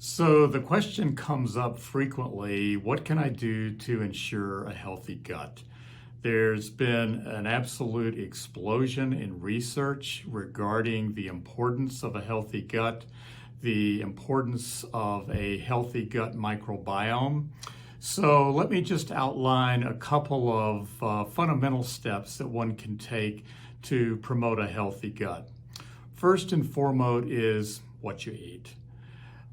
So the question comes up frequently, what can I do to ensure a healthy gut? There's been an absolute explosion in research regarding the importance of a healthy gut, the importance of a healthy gut microbiome. So let me just outline a couple of fundamental steps that one can take to promote a healthy gut. First and foremost is what you eat.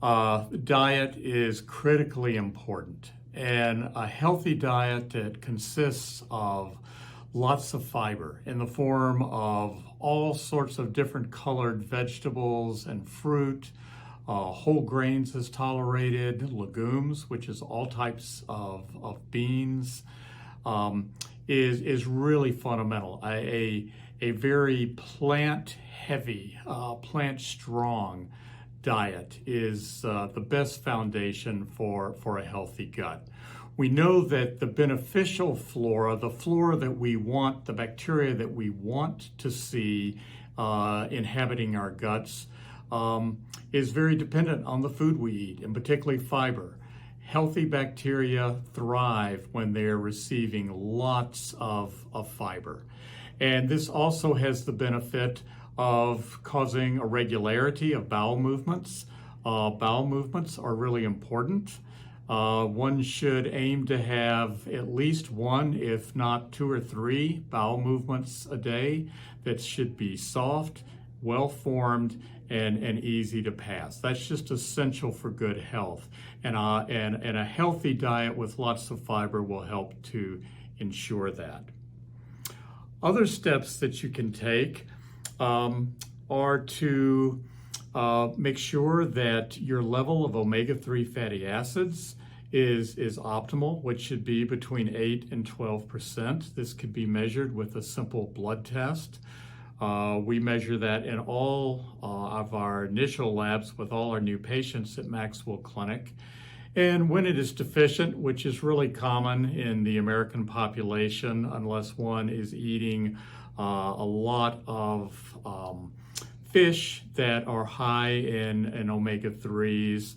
Diet is critically important, and a healthy diet that consists of lots of fiber in the form of all sorts of different colored vegetables and fruit, whole grains is tolerated, legumes, which is all types of beans, is really fundamental. A very plant-heavy, plant-strong diet is the best foundation for a healthy gut. We know that the beneficial flora, the flora that we want, the bacteria that we want to see inhabiting our guts, is very dependent on the food we eat, and particularly fiber. Healthy bacteria thrive when they're receiving lots of fiber. And this also has the benefit of causing a regularity of bowel movements. Bowel movements are really important. One should aim to have at least one, if not two or three, bowel movements a day that should be soft, well-formed, and easy to pass. That's just essential for good health. And a healthy diet with lots of fiber will help to ensure that. Other steps that you can take are to make sure that your level of omega-3 fatty acids is optimal, which should be between 8 and 12%. This could be measured with a simple blood test. We measure that in all of our initial labs with all our new patients at MaxWell Clinic. And when it is deficient, which is really common in the American population, unless one is eating a lot of fish that are high in omega-3s,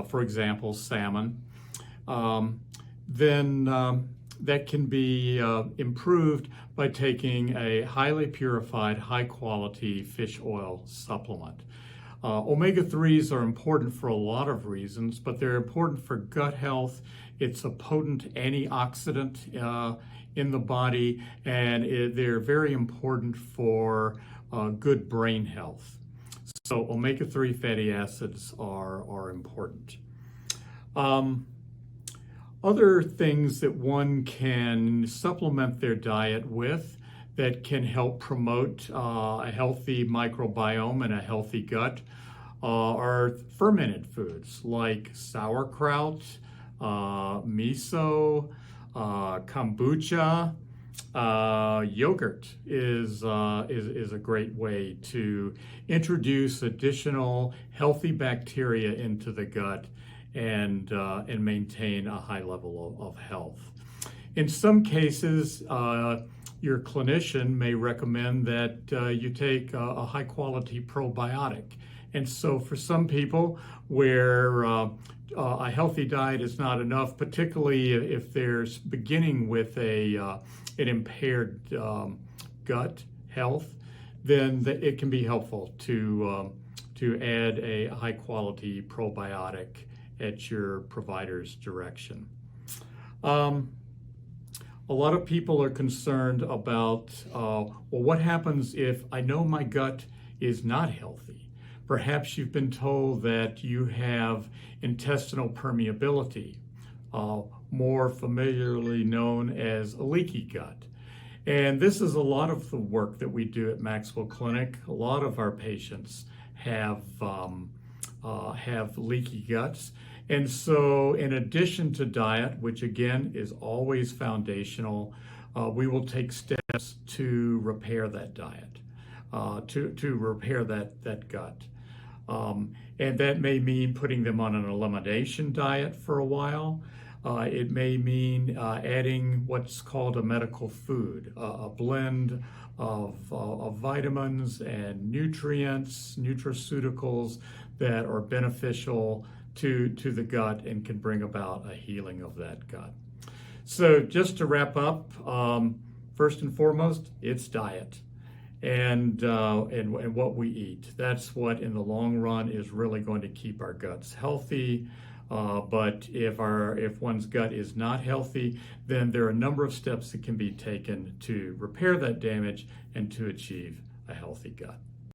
for example, salmon, then that can be improved by taking a highly purified, high-quality fish oil supplement. Omega-3s are important for a lot of reasons, but they're important for gut health. It's a potent antioxidant in the body, and they're very important for good brain health. So omega-3 fatty acids are important. Other things that one can supplement their diet with that can help promote a healthy microbiome and a healthy gut are fermented foods like sauerkraut, miso, kombucha. Yogurt is a great way to introduce additional healthy bacteria into the gut and maintain a high level of health. In some cases, your clinician may recommend that you take a high quality probiotic. And so for some people where a healthy diet is not enough, particularly if there's beginning with an impaired gut health, then it can be helpful to add a high quality probiotic at your provider's direction. A lot of people are concerned about, well, what happens if I know my gut is not healthy? Perhaps you've been told that you have intestinal permeability, more familiarly known as a leaky gut. And this is a lot of the work that we do at MaxWell Clinic. A lot of our patients have leaky guts. And so in addition to diet, which again is always foundational, we will take steps to repair that diet, to repair that gut. And that may mean putting them on an elimination diet for a while. It may mean adding what's called a medical food, a blend of vitamins and nutrients, nutraceuticals that are beneficial to the gut and can bring about a healing of that gut. So just to wrap up, first and foremost, it's diet and what we eat. That's what in the long run is really going to keep our guts healthy. But if one's gut is not healthy, then there are a number of steps that can be taken to repair that damage and to achieve a healthy gut.